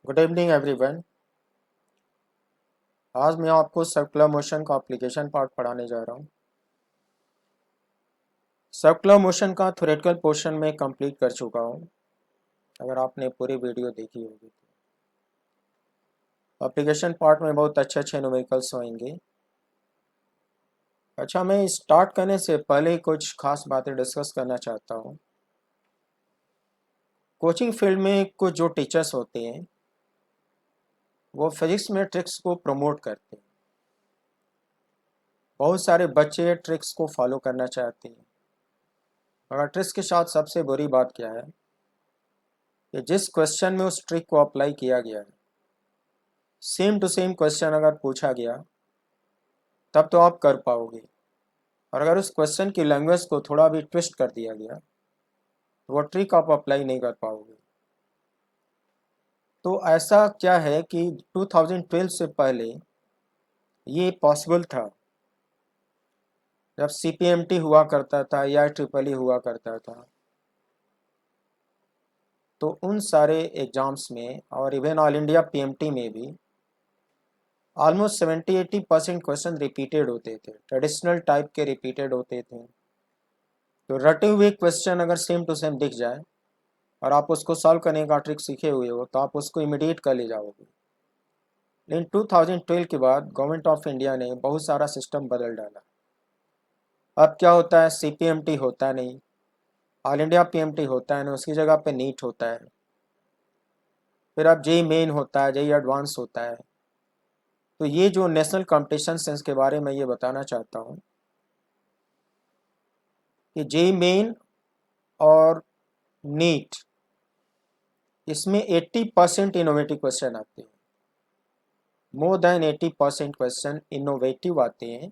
Good evening everyone. आज मैं आपको सर्कुलर मोशन का एप्लीकेशन पार्ट पढ़ाने जा रहा हूँ। सर्कुलर मोशन का थ्योरेटिकल पोर्शन में कंप्लीट कर चुका हूँ। अगर आपने पूरी वीडियो देखी होगी तो एप्लीकेशन पार्ट में बहुत अच्छे अच्छे न्यूमेरिकल्स होंगे। अच्छा, मैं स्टार्ट करने से पहले कुछ खास बातें डिस्कस करना चाहता हूँ। कोचिंग फील्ड में कुछ जो टीचर्स होते हैं वो फिजिक्स में ट्रिक्स को प्रमोट करते हैं। बहुत सारे बच्चे ट्रिक्स को फॉलो करना चाहते हैं, मगर ट्रिक्स के साथ सबसे बुरी बात क्या है कि जिस क्वेश्चन में उस ट्रिक को अप्लाई किया गया है, सेम टू सेम क्वेश्चन अगर पूछा गया तब तो आप कर पाओगे, और अगर उस क्वेश्चन की लैंग्वेज को थोड़ा भी ट्विस्ट कर दिया गया तो वो ट्रिक आप अप्लाई नहीं कर पाओगे। तो ऐसा क्या है कि 2012 से पहले ये पॉसिबल था, जब CPMT हुआ करता था या ट्रिपल ई हुआ करता था, तो उन सारे एग्ज़ाम्स में और इवन ऑल इंडिया PMT में भी ऑलमोस्ट 70-80% क्वेश्चन रिपीटेड होते थे, ट्रेडिशनल टाइप के रिपीटेड होते थे। तो रटे हुए क्वेश्चन अगर सेम टू सेम दिख जाए और आप उसको सॉल्व करने का ट्रिक सीखे हुए हो तो आप उसको इमीडिएट कर ले जाओगे। लेकिन 2012 के बाद गवर्नमेंट ऑफ इंडिया ने बहुत सारा सिस्टम बदल डाला। अब क्या होता है, CPMT होता नहीं, ऑल इंडिया PMT होता है ना, उसकी जगह पे नीट होता है। फिर अब जेई मेन होता है, जेई एडवांस होता है। तो ये जो नेशनल कॉम्पिटिशन सेंस के बारे में ये बताना चाहता हूँ कि जेई मेन और नीट, इसमें 80% इनोवेटिव क्वेश्चन आते हैं। मोर देन 80% क्वेश्चन इनोवेटिव आते हैं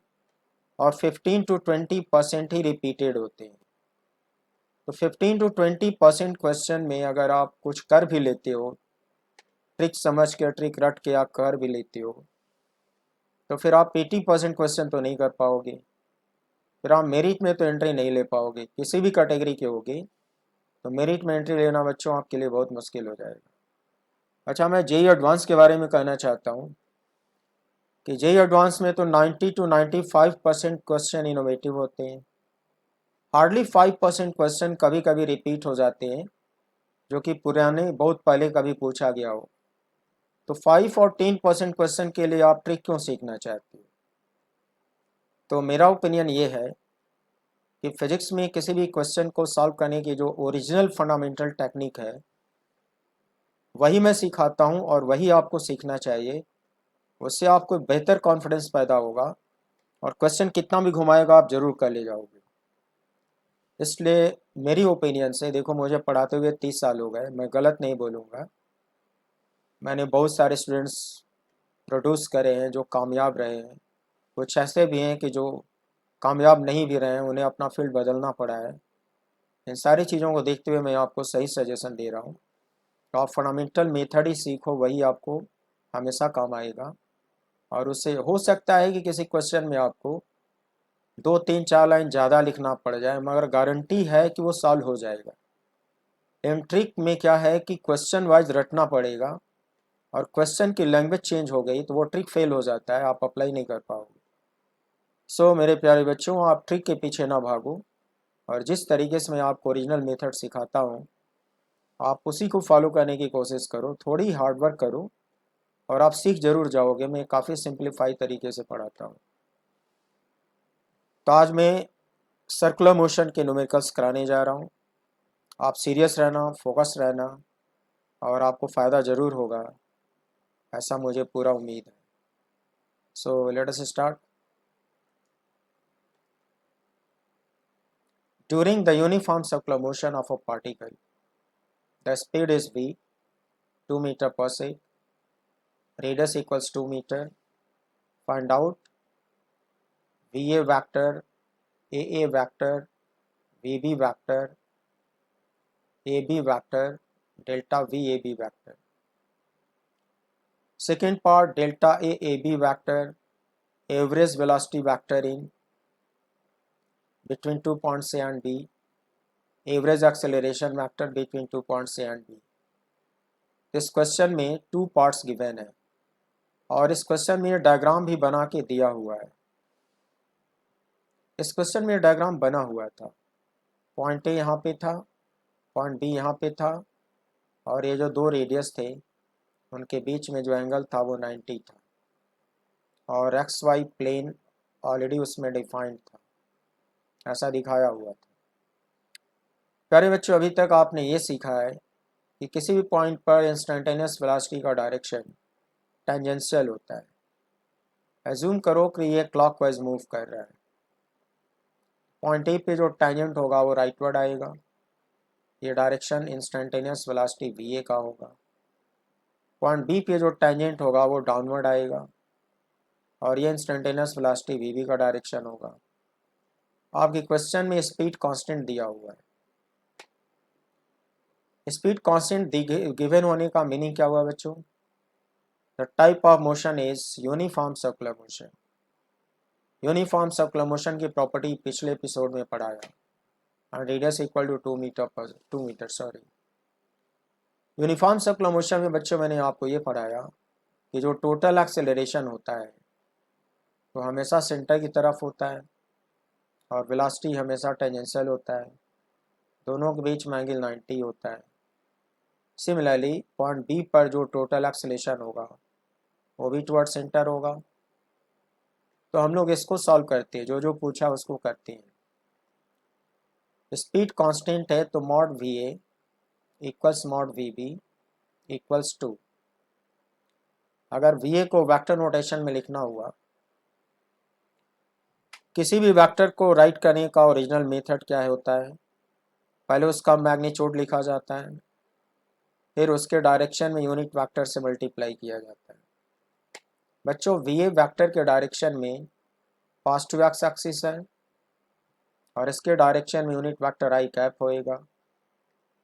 और 15 to 20% ही रिपीटेड होते हैं। तो 15 to 20% क्वेश्चन में अगर आप कुछ कर भी लेते हो, ट्रिक समझ के, ट्रिक रट के आप कर भी लेते हो, तो फिर आप 80% क्वेश्चन तो नहीं कर पाओगे। फिर आप मेरिट में तो एंट्री नहीं ले पाओगे, किसी भी कैटेगरी के होगे तो मेरिट में एंट्री लेना बच्चों आपके लिए बहुत मुश्किल हो जाएगा। अच्छा, मैं जेई एडवांस के बारे में कहना चाहता हूँ कि जेई एडवांस में तो 90 to 95% क्वेश्चन इनोवेटिव होते हैं। हार्डली 5% क्वेश्चन कभी कभी रिपीट हो जाते हैं, जो कि पुराने बहुत पहले कभी पूछा गया हो। तो 5 और 10% क्वेश्चन के लिए आप ट्रिक क्यों सीखना चाहते हो? तो मेरा ओपिनियन ये है कि फिजिक्स में किसी भी क्वेश्चन को सॉल्व करने की जो ओरिजिनल फंडामेंटल टेक्निक है वही मैं सिखाता हूँ और वही आपको सीखना चाहिए। उससे आपको बेहतर कॉन्फिडेंस पैदा होगा और क्वेश्चन कितना भी घुमाएगा आप जरूर कर ले जाओगे। इसलिए मेरी ओपिनियन से देखो, मुझे पढ़ाते हुए 30 साल हो गए, मैं गलत नहीं बोलूँगा। मैंने बहुत सारे स्टूडेंट्स प्रोड्यूस करे हैं जो कामयाब रहे हैं, कुछ ऐसे भी हैं कि जो कामयाब नहीं भी रहे हैं, उन्हें अपना फील्ड बदलना पड़ा है। इन सारी चीज़ों को देखते हुए मैं आपको सही सजेशन दे रहा हूँ। तो आप फंडामेंटल मेथड ही सीखो, वही आपको हमेशा काम आएगा। और उससे हो सकता है कि किसी क्वेश्चन में आपको 2 3 4 लाइन ज़्यादा लिखना पड़ जाए, मगर गारंटी है कि वो सॉल्व हो जाएगा। इन ट्रिक में क्या है कि क्वेश्चन वाइज रटना पड़ेगा, और क्वेश्चन की लैंग्वेज चेंज हो गई तो वो ट्रिक फेल हो जाता है, आप अप्लाई नहीं कर पाओगे। सो मेरे प्यारे बच्चों, आप ट्रिक के पीछे ना भागो, और जिस तरीके से मैं आपको ओरिजिनल मेथड सिखाता हूँ आप उसी को फॉलो करने की कोशिश करो, थोड़ी हार्ड वर्क करो और आप सीख जरूर जाओगे। मैं काफ़ी सिंप्लीफाई तरीके से पढ़ाता हूँ। तो आज मैं सर्कुलर मोशन के न्यूमेरिकल्स कराने जा रहा हूँ। आप सीरियस रहना, फोकस रहना, और आपको फ़ायदा ज़रूर होगा, ऐसा मुझे पूरा उम्मीद है। So let us start. During the uniform circular motion of a particle, the speed is v, 2 metre per sec, radius equals 2 meter. Find out va vector, aa vector, vb vector, ab vector, delta vab vector. Second part, delta aab vector, average velocity vector in between 2 points A and B, average acceleration vector between 2 points A and B. इस question में 2 parts given है और इस question में diagram भी बना के दिया हुआ है। इस क्वेश्चन में डायग्राम बना हुआ था, पॉइंट ए यहाँ पे था, पॉइंट बी यहाँ पे था और ये जो 2 रेडियस थे उनके बीच में जो एंगल था वो 90 था और एक्स वाई प्लेन ऑलरेडी उसमें डिफाइंड था, ऐसा दिखाया हुआ था। प्यारे बच्चों, अभी तक आपने ये सीखा है कि किसी भी पॉइंट पर इंस्टेंटेनियस वेलोसिटी का डायरेक्शन टेंजेंशियल होता है। एज्यूम करो कि ये क्लॉकवाइज मूव कर रहा है, पॉइंट ए पे जो टेंजेंट होगा वो राइटवर्ड आएगा, ये direction instantaneous velocity V A का होगा। पॉइंट बी पे जो टेंजेंट होगा वो डाउनवर्ड आएगा और ये इंस्टेंटेनियस वेलोसिटी वी बी का डायरेक्शन होगा। आपके क्वेश्चन में स्पीड कांस्टेंट दिया हुआ है। स्पीड कांस्टेंट गिवन होने का मीनिंग क्या हुआ बच्चों? The type of motion is uniform circular motion. Uniform circular motion की प्रॉपर्टी पिछले एपिसोड में पढ़ाया, and radius equal to 2 metre sorry. Uniform circular motion में बच्चों मैंने आपको ये पढ़ाया कि जो टोटल एक्सेलरेशन होता है तो हमेशा सेंटर की तरफ होता है और वेलोसिटी हमेशा टेंजेंशियल होता है, दोनों के बीच में एंगल 90 होता है। सिमिलरली पॉइंट बी पर जो टोटल एक्सेलरेशन होगा वो भी टुवर्ड सेंटर होगा। तो हम लोग इसको सॉल्व करते हैं, जो जो पूछा उसको करते हैं। स्पीड कांस्टेंट है तो mod V A equals mod V B equals to, अगर वी ए को वेक्टर नोटेशन में लिखना हुआ, किसी भी वेक्टर को राइट करने का ओरिजिनल मेथड क्या होता है? पहले उसका मैग्नीट्यूड लिखा जाता है, फिर उसके डायरेक्शन में यूनिट वेक्टर से मल्टीप्लाई किया जाता है। बच्चों वी ए वेक्टर के डायरेक्शन में पॉजिटिव एक्स एक्सिस है और इसके डायरेक्शन में यूनिट वेक्टर आई कैप होएगा।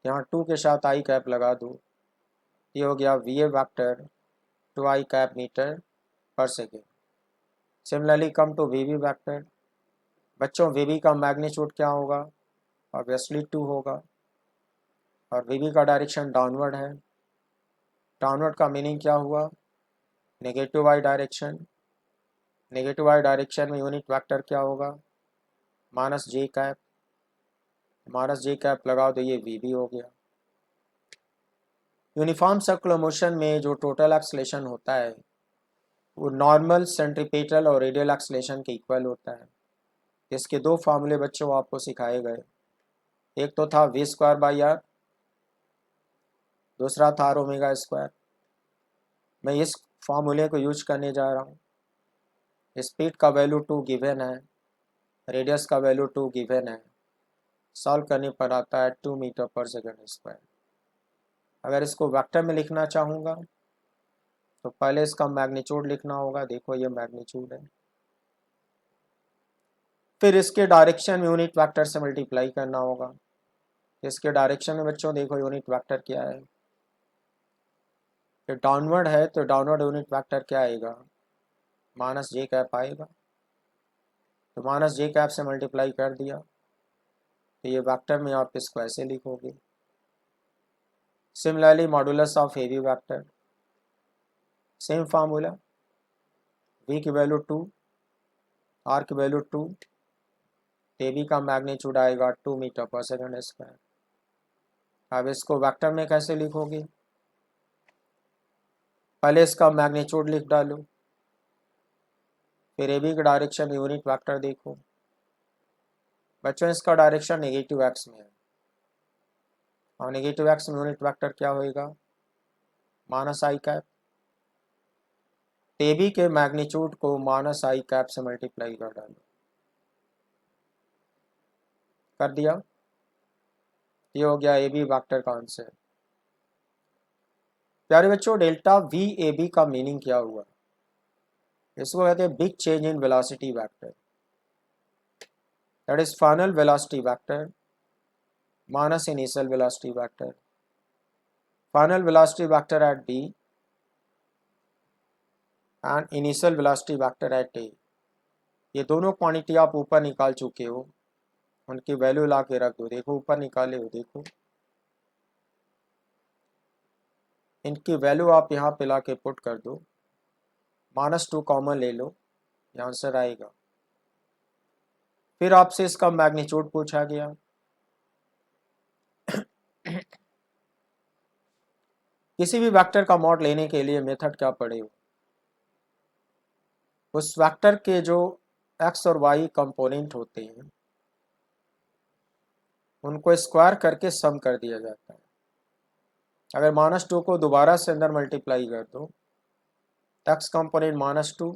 यहाँ 2 के साथ आई कैप लगा दो, ये हो गया V A vector 2 I cap metre per second. Similarly come to V B vector. बच्चों वी बी का मैग्नीट्यूड क्या होगा? ऑब्वियसली 2 होगा और वी बी का डायरेक्शन डाउनवर्ड है। डाउनवर्ड का मीनिंग क्या हुआ? Negative Y direction. Negative Y direction में यूनिट वेक्टर क्या होगा? Minus J cap. Minus J cap लगाओ तो ये वी बी हो गया। यूनिफॉर्म सर्कुलर मोशन में जो टोटल एक्सेलरेशन होता है वो नॉर्मल, सेंट्रीपेटल और रेडियल एक्सेलरेशन के इक्वल होता है। इसके 2 फार्मूले बच्चों आपको सिखाए गए, एक तो था वी स्क्वायर बाई आर, दूसरा था आर ओमेगा स्क्वायर। मैं इस फार्मूले को यूज करने जा रहा हूँ। स्पीड का वैल्यू 2 गिवन है, रेडियस का वैल्यू 2 गिवन है, सॉल्व करने पर आता है 2 मीटर पर सेकेंड स्क्वायर। अगर इसको वेक्टर में लिखना चाहूँगा तो पहले इसका मैग्नीट्यूड लिखना होगा, देखो ये मैग्नीट्यूड है, फिर इसके डायरेक्शन में यूनिट वेक्टर से मल्टीप्लाई करना होगा। इसके डायरेक्शन में बच्चों देखो यूनिट वेक्टर क्या है, फिर डाउनवर्ड है तो डाउनवर्ड यूनिट वेक्टर क्या आएगा? माइनस जे कैप आएगा। तो माइनस जे कैप से मल्टीप्लाई कर दिया तो ये वेक्टर में आप इसको ऐसे लिखोगे। Similarly modulus of A B vector, same formula, V की वैल्यू 2, आर की वैल्यू 2, ए बी का मैग्नीट्यूड आएगा 2 मीटर पर सेकेंड स्क्वायर। अब इसको वेक्टर में कैसे लिखोगे? पहले इसका मैग्नीट्यूड लिख डालो, फिर ए बी का डायरेक्शन यूनिट वेक्टर देखो। बच्चों इसका डायरेक्शन नेगेटिव एक्स में है और नेगेटिव एक्स में यूनिट वेक्टर क्या होएगा? Minus I cap. A B के मैग्नीट्यूड को माइनस आई कैप से मल्टीप्लाई कर डालो, कर दिया, ये हो गया ए बी वेक्टर का आंसर। प्यारे बच्चों डेल्टा वी ए बी का मीनिंग क्या हुआ? इसको कहते हैं big change in velocity vector, that is final velocity vector minus initial velocity vector. Final velocity vector at B and initial velocity vector at A, ये दोनों क्वांटिटी आप ऊपर निकाल चुके हो, उनकी वैल्यू ला के रख दो। देखो ऊपर निकाले हो, देखो इनकी वैल्यू आप यहाँ पे ला के पुट कर दो, -2 कॉमन ले लो, ये आंसर आएगा। फिर आपसे इसका मैग्नीट्यूड पूछा गया। किसी भी वेक्टर का मॉड लेने के लिए मेथड क्या पड़ेगा, उस वेक्टर के जो एक्स और वाई कंपोनेंट होते हैं उनको स्क्वायर करके सम कर दिया जाता है। अगर -2 को दोबारा से अंदर मल्टीप्लाई कर दो, एक्स कंपोनेंट -2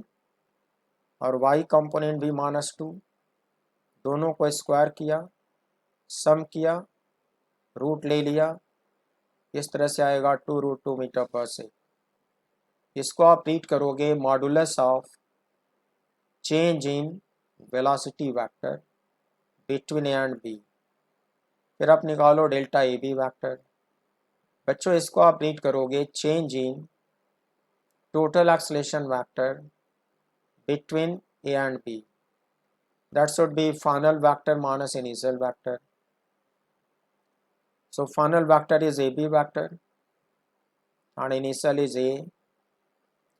और वाई कंपोनेंट भी -2, दोनों को स्क्वायर किया, सम किया, रूट ले लिया, इस तरह से आएगा 2√2 मीटर पर सेकंड। इसको आप रीड करोगे modulus of change in velocity vector between A and B. फिर आप निकालो डेल्टा ए बी वेक्टर। बच्चों इसको आप रीड करोगे change in total acceleration vector between A and B, that should be final vector minus initial vector. So final vector is AB vector and initial is A.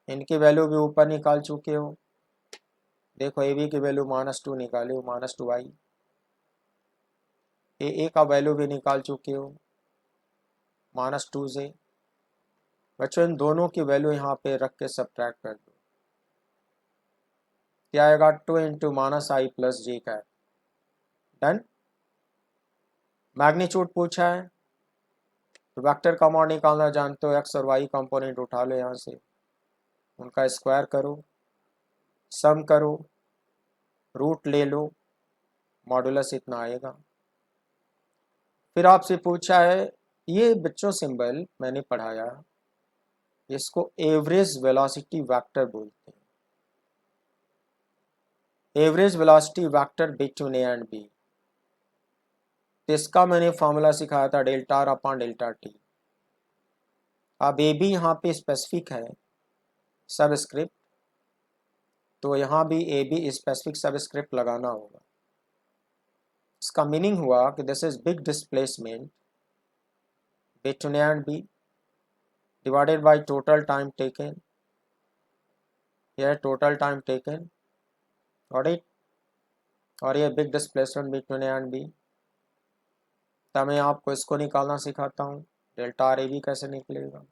इनकी value भी ऊपर निकाल चुके हो, देखो AB की वैल्यू -2 निकाले हो, -2i। A का वैल्यू भी निकाल चुके हो, -2j। बच्चों इन दोनों की वैल्यू यहाँ पे रख के सब्ट्रैक्ट कर दो, क्या आएगा 2 इंटू -i प्लस j का। डन। मैग्नीट्यूड पूछा है तो वेक्टर का मॉड निकालना जानते हो, एक्स और वाई कंपोनेंट उठा लो यहाँ से, उनका स्क्वायर करो, सम करो, रूट ले लो, मॉडुलस इतना आएगा। फिर आपसे पूछा है, ये बच्चों सिंबल मैंने पढ़ाया, इसको एवरेज वेलोसिटी वेक्टर बोलते हैं। Average velocity vector between A and B, इसका मैंने फॉर्मूला सिखाया था delta R upon delta T. अब ए बी यहाँ पे स्पेसिफिक है सबस्क्रिप्ट, तो यहाँ भी ए बी स्पेसिफिक सबस्क्रिप्ट लगाना होगा। इसका मीनिंग हुआ कि this is big displacement between A and B divided by total time taken, यह टोटल टाइम टेकन और इट, और ये big displacement between A and B. तब मैं आपको इसको निकालना सिखाता हूँ, डेल्टा आर ए बी कैसे निकलेगा।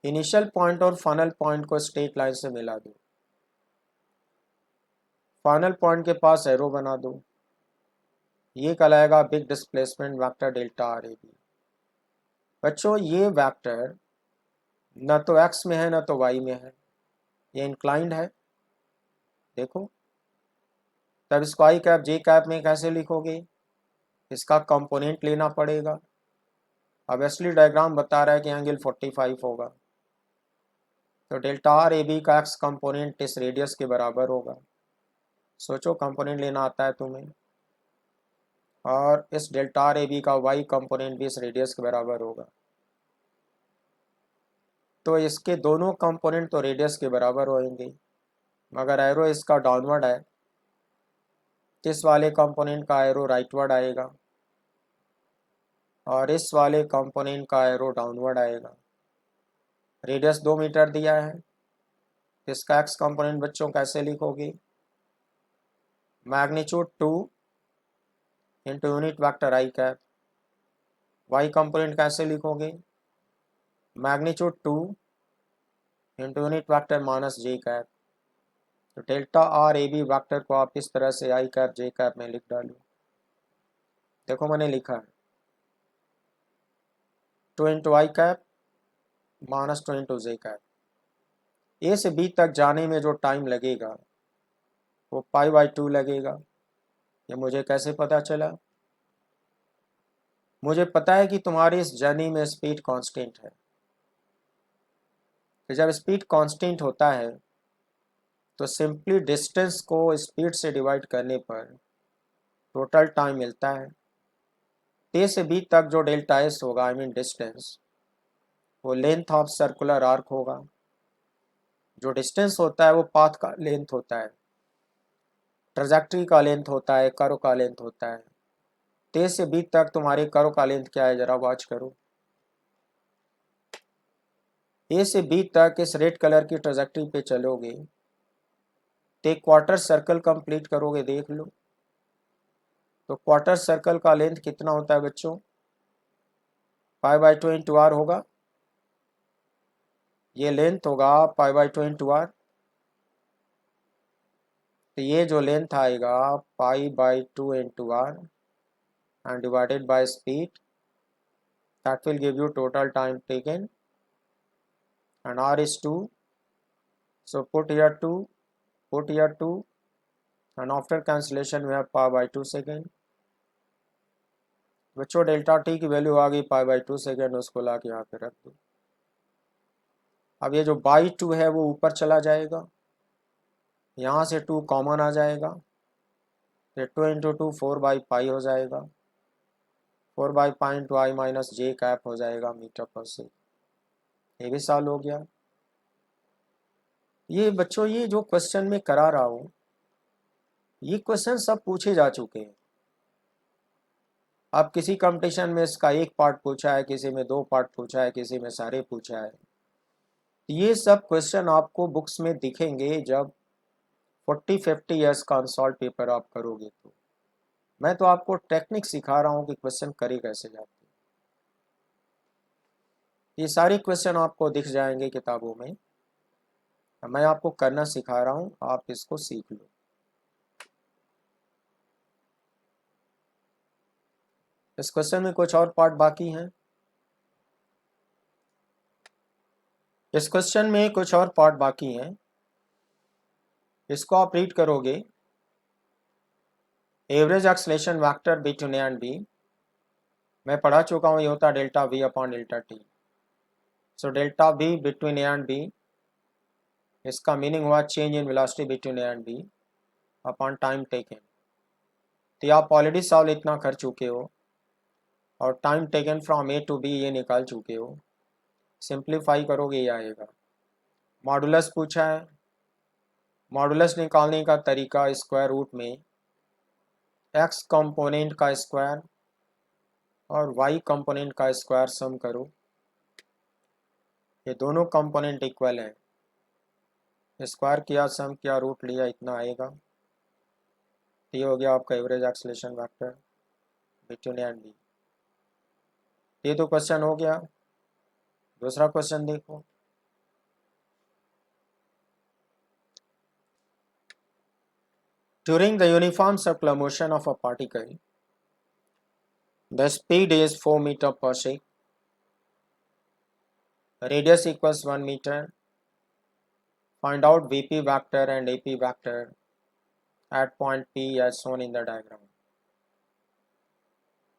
इनिशियल पॉइंट और फाइनल पॉइंट को स्ट्रेट लाइन से मिला दो, फाइनल पॉइंट के पास एरो बना दो, ये कहलाएगा big displacement vector delta R A B. बच्चों ये वेक्टर न तो एक्स में है न तो वाई में है, ये इंक्लाइंड है, देखो। तब इसको आई कैप जे कैप में कैसे लिखोगे, इसका कंपोनेंट लेना पड़ेगा। अब असली डायग्राम बता रहा है कि एंगल 45 होगा, तो डेल्टा आर ए बी का एक्स कंपोनेंट इस रेडियस के बराबर होगा। सोचो कंपोनेंट लेना आता है तुम्हें, और इस डेल्टा आर ए बी का वाई कंपोनेंट भी इस रेडियस के बराबर होगा, तो इसके दोनों कंपोनेंट तो रेडियस के बराबर होंगे, मगर एरो इसका डाउनवर्ड है, इस वाले कंपोनेंट का एरो राइटवर्ड आएगा और इस वाले कंपोनेंट का एरो डाउनवर्ड आएगा। रेडियस 2 मीटर दिया है, इसका एक्स कंपोनेंट बच्चों कैसे लिखोगे, magnitude 2 into unit vector I cap. Y component कैसे लिखोगे, magnitude 2 into unit vector minus J cap. तो delta R A B vector को आप इस तरह से आई कैप जे कैप में लिख डालो, देखो मैंने लिखा है 2 इंटू आई कैप माइनस 2 इंटू जे कैप। ए से बी तक जाने में जो टाइम लगेगा वो π/2 लगेगा। ये मुझे कैसे पता चला, मुझे पता है कि तुम्हारी इस जर्नी में स्पीड कांस्टेंट है, तो जब स्पीड कांस्टेंट होता है तो सिंपली डिस्टेंस को स्पीड से डिवाइड करने पर टोटल टाइम मिलता है। ए से बी तक जो डेल्टा एस होगा, आई मीन डिस्टेंस, वो लेंथ ऑफ सर्कुलर आर्क होगा। जो डिस्टेंस होता है वो पाथ का लेंथ होता है, ट्रैजेक्टरी का लेंथ होता है, कर्व का लेंथ होता है। ए से बी तक तुम्हारे कर्व का लेंथ क्या है, जरा वॉच करो। ए से बी तक इस रेड कलर की ट्रेजेक्टरी पे चलोगे तो एक क्वार्टर सर्कल कंप्लीट करोगे, देख लो। तो क्वार्टर सर्कल का लेंथ कितना होता है बच्चों, π/2 इंटू आर होगा। ये लेंथ होगा π/2 इंटू आर। तो ये जो लेंथ आएगा π/2 into R and divided by speed, that will give you total time taken, and r is 2, so put here 2, put here 2, and after cancellation we have π/2 second। बच्चों delta T की value आ गई π/2 second, उसको ला के यहाँ पे रख दो। अब ये जो बाई 2 है वो ऊपर चला जाएगा, यहाँ से 2 कॉमन आ जाएगा, तो 2 इंटू 2 4/π हो जाएगा, 4/π इंटू आई माइनस जे कैप हो जाएगा मीटर पर से। ये भी सॉल्व हो गया। ये बच्चों ये जो क्वेश्चन में करा रहा हूँ, ये क्वेश्चन सब पूछे जा चुके हैं। अब किसी कंपटीशन में इसका एक पार्ट पूछा है, किसी में 2 पार्ट पूछा है, किसी में सारे पूछा है। ये सब क्वेश्चन आपको बुक्स में दिखेंगे जब 40-50 ईयर्स का अनसॉल्व पेपर आप करोगे। तो मैं तो आपको टेक्निक सिखा रहा हूँ कि क्वेश्चन करे कैसे जाते हैं। ये सारे क्वेश्चन आपको दिख जाएंगे किताबों में, मैं आपको करना सिखा रहा हूँ, आप इसको सीख लो। इस क्वेश्चन में कुछ और पार्ट बाकी हैं। इस क्वेश्चन में कुछ और पार्ट बाकी हैं, इसको आप रीड करोगे। Average acceleration vector between A and B, मैं पढ़ा चुका हूँ, ये होता है delta V upon delta T. So delta V between A and B, इसका मीनिंग हुआ change in velocity between A and B upon time taken. तो आप ऑलरेडी सॉल्व इतना कर चुके हो और time taken from A to B ये निकाल चुके हो। सिंप्लीफाई करोगे ये आएगा। मॉडुलस पूछा है, मॉडुलस निकालने का तरीका स्क्वायर रूट में एक्स कंपोनेंट का स्क्वायर और वाई कंपोनेंट का स्क्वायर सम करो। ये दोनों कंपोनेंट इक्वल हैं, स्क्वायर किया, सम किया, रूट लिया, इतना आएगा। ये हो गया आपका average acceleration vector between A and B. ये तो क्वेश्चन हो गया। दूसरा क्वेश्चन देखो। During the uniform circular motion of a particle, the speed is 4 meter per second, radius equals 1 meter. Find out VP vector and AP vector at point P as shown in the diagram.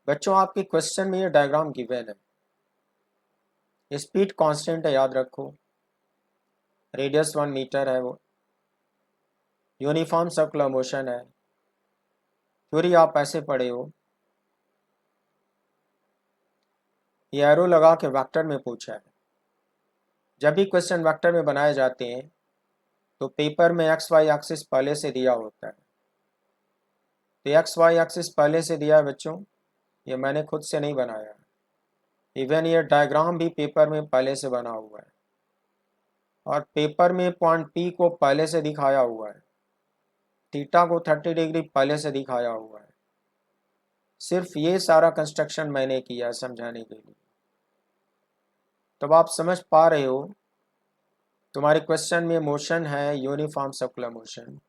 बच्चों आपके question में ये diagram given है। Speed constant है, याद रखो। Radius 1 metre है, वो यूनिफॉर्म सर्कुलर मोशन है। थ्योरी आप ऐसे पढ़े हो, ये एरो लगा के वेक्टर में पूछा है। जब भी क्वेश्चन वेक्टर में बनाए जाते हैं तो पेपर में एक्स वाई एक्सिस पहले से दिया होता है। तो एक्स वाई एक्सिस पहले से दिया है बच्चों, ये मैंने खुद से नहीं बनाया। इवन ये डायग्राम भी पेपर में पहले से बना हुआ है और पेपर में पॉइंट पी को पहले से दिखाया हुआ है, थीटा को 30 डिग्री पहले से दिखाया हुआ है। सिर्फ ये सारा कंस्ट्रक्शन मैंने किया समझाने के लिए। तब आप समझ पा रहे हो, तुम्हारे क्वेश्चन में मोशन है यूनिफॉर्म सर्कुलर मोशन,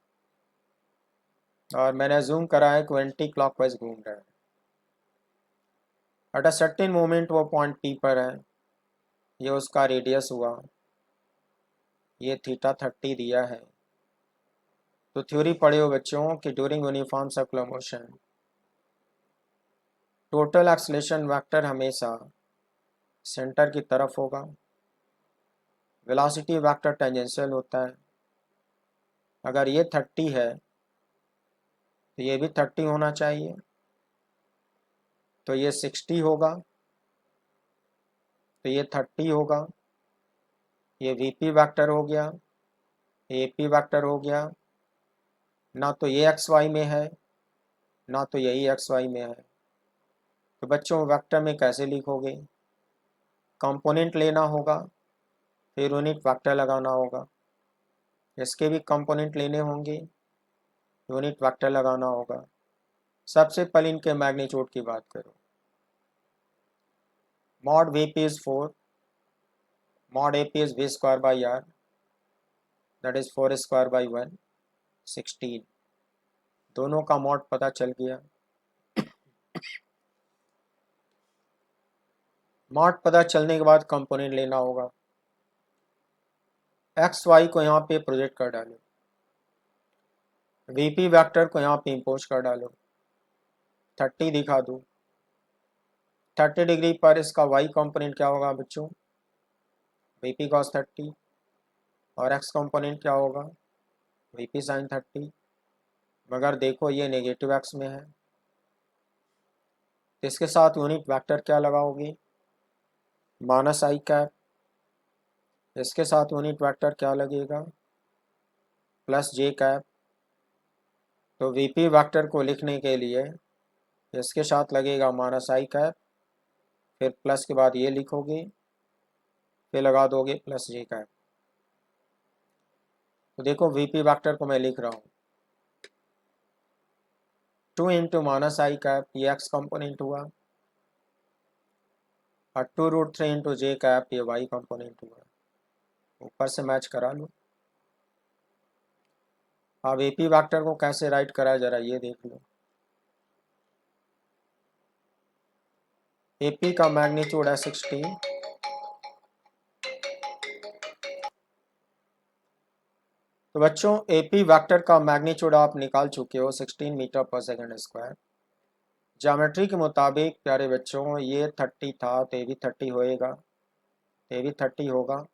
और मैंने जूम करा है कि एंटी क्लॉकवाइज घूम रहा है। एट अ सर्टेन मोमेंट वो पॉइंट पी पर है, ये उसका रेडियस हुआ, ये थीटा 30 दिया है। तो थ्योरी पढ़े हो बच्चों कि during uniform circular motion total acceleration vector हमेशा सेंटर की तरफ होगा, वेलोसिटी वेक्टर टेंजेंशियल होता है। अगर ये 30 है तो ये भी 30 होना चाहिए, तो ये 60 होगा, तो ये 30 होगा। ये वीपी वेक्टर हो गया, ये एपी वेक्टर हो गया। ना तो ये एक्स वाई में है, ना तो यही एक्स वाई में है, तो बच्चों वेक्टर में कैसे लिखोगे, कंपोनेंट लेना होगा, फिर यूनिट वेक्टर लगाना होगा, इसके भी कंपोनेंट लेने होंगे, यूनिट वेक्टर लगाना होगा। सबसे पहले इनके मैग्नीट्यूड की बात करो। Mod VP is 4, mod AP is V square by R, that is 4 square by 1, 16। दोनों का मॉड पता चल गया। मॉड पता चलने के बाद कंपोनेंट लेना होगा। एक्स वाई को यहाँ पे प्रोजेक्ट कर डालो, VP वेक्टर को यहाँ पे इम्पोज कर डालो, 30 दिखा दो। 30 डिग्री पर इसका वाई कंपोनेंट क्या होगा बच्चों, VP cos 30, और एक्स कंपोनेंट क्या होगा, VP sin 30। मगर देखो ये नेगेटिव एक्स में है, तो इसके साथ यूनिट वेक्टर क्या लगाओगे, माइनस आई कैप। इसके साथ यूनिट वेक्टर क्या लगेगा, प्लस जे कैप। तो VP वेक्टर को लिखने के लिए इसके साथ लगेगा माइनस आई कैप, फिर प्लस के बाद ये लिखोगे, फिर लगा दोगे प्लस जे कैप। तो देखो VP वेक्टर को मैं लिख रहा हूँ 2 इंटू माइनस आई कैप, ये एक्स कंपोनेंट हुआ, और 2√3 इंटू जे कैप, ये वाई कंपोनेंट हुआ। ऊपर से मैच करा लो। अब AP वेक्टर को कैसे राइट करा है जरा ये देख लो। AP का मैग्नीट्यूड है 16, तो बच्चों AP वेक्टर का मैग्नीट्यूड आप निकाल चुके हो 16 मीटर पर सेकंड स्क्वायर। ज्योमेट्री के मुताबिक प्यारे बच्चों ये 30 था, तो ये भी 30 होएगा, तो ये भी 30 होगा।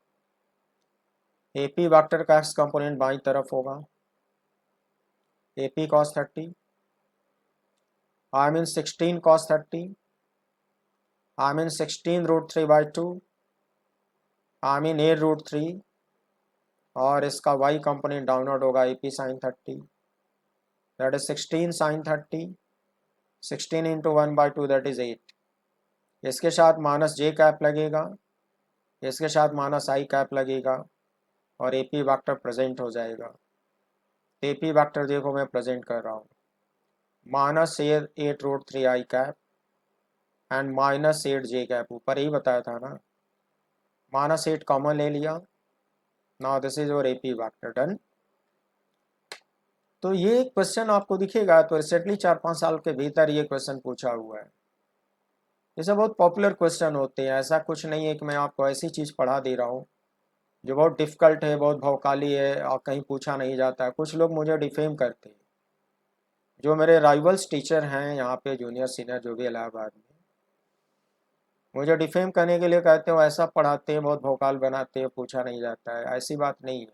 AP वेक्टर का एक्स कंपोनेंट बाईं तरफ होगा, AP cos 30, I mean 16 cos 30, I mean 16√3/2, I mean 8√3, और इसका वाई कंपोनेंट डाउनवर्ड होगा AP sin 30, that is 16 sin 30, 16 into 1/2 that is 8। इसके साथ माइनस जे कैप लगेगा, इसके साथ माइनस आई कैप लगेगा, और AP वेक्टर प्रेजेंट हो जाएगा। AP वेक्टर देखो मैं प्रेजेंट कर रहा हूँ, minus 8√3 I cap and minus 8 J cap. ऊपर ही बताया था ना, माइनस 8 कॉमन ले लिया। Now this is your AP vector done. तो ये क्वेश्चन आपको दिखेगा, तो रिसेंटली 4-5 साल के भीतर ये क्वेश्चन पूछा हुआ है। ये सब बहुत पॉपुलर क्वेश्चन होते हैं, ऐसा कुछ नहीं है कि मैं आपको ऐसी चीज़ पढ़ा दे रहा हूँ जो बहुत डिफ़िकल्ट है, बहुत भौकाली है और कहीं पूछा नहीं जाता है। कुछ लोग मुझे डिफेम करते हैं, जो मेरे राइवल्स टीचर हैं यहाँ पे, जूनियर सीनियर जो भी इलाहाबाद में, मुझे डिफेम करने के लिए कहते हैं वो ऐसा पढ़ाते हैं, बहुत भौकाल बनाते हैं, पूछा नहीं जाता है। ऐसी बात नहीं है।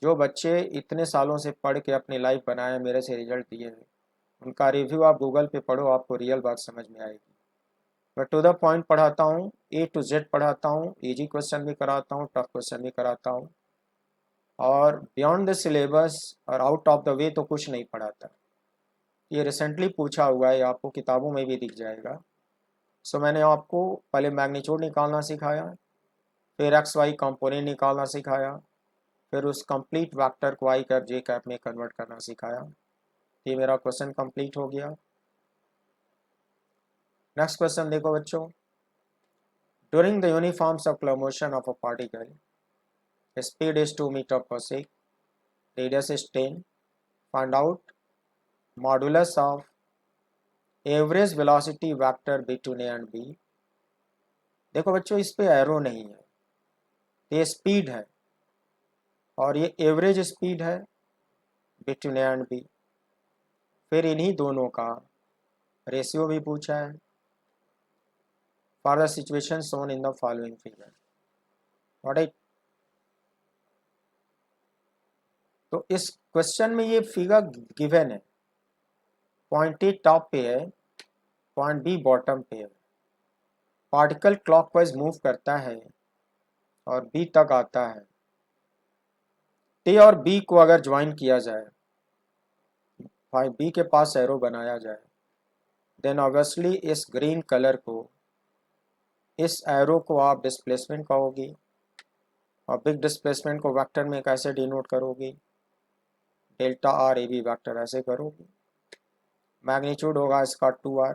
जो बच्चे इतने सालों से पढ़ के अपनी लाइफ बनाए, मेरे से रिजल्ट दिए हैं, उनका रिव्यू आप गूगल पे पढ़ो, आपको रियल बात समझ में आएगी। मैं टू द पॉइंट पढ़ाता हूँ, A to Z पढ़ाता हूँ, इजी क्वेश्चन भी कराता हूँ, टफ क्वेश्चन भी कराता हूँ, और बियॉन्ड द सिलेबस और आउट ऑफ द वे तो कुछ नहीं पढ़ाता। ये रिसेंटली पूछा हुआ है, आपको किताबों में भी दिख जाएगा। सो मैंने आपको पहले मैग्नीट्यूड निकालना सिखाया, फिर एक्स वाई कंपोनेंट निकालना सिखाया, फिर उस कंप्लीट वेक्टर को आई कैप जे कैप में कन्वर्ट करना सिखाया। ये मेरा क्वेश्चन कंप्लीट हो गया। नेक्स्ट क्वेश्चन देखो बच्चों, during the uniform circular motion of a particle, speed is 2 meter per sec, radius is 10, find out modulus of average velocity vector between A and B। देखो बच्चों इस पे एरो नहीं है, ये स्पीड है और ये एवरेज स्पीड है बिटवीन ए एंड बी। फिर इन्हीं दोनों का रेशियो भी पूछा है for the situation shown in the following figure. What it, तो इस क्वेश्चन में ये फिगर गिवन है, पॉइंट ए टॉप पे है, पॉइंट बी बॉटम पे है। पार्टिकल क्लॉकवाइज मूव करता है और बी तक आता है। ए और बी को अगर ज्वाइन किया जाए, बी के पास एरो बनाया जाए, देन ऑब्वियसली इस ग्रीन कलर को, इस एरो को आप डिस्प्लेसमेंट कहोगी, और बिग डिस्प्लेसमेंट को वेक्टर में कैसे डिनोट करोगी, delta R A B vector ऐसे करोगी। मैग्नीट्यूड होगा इसका 2r,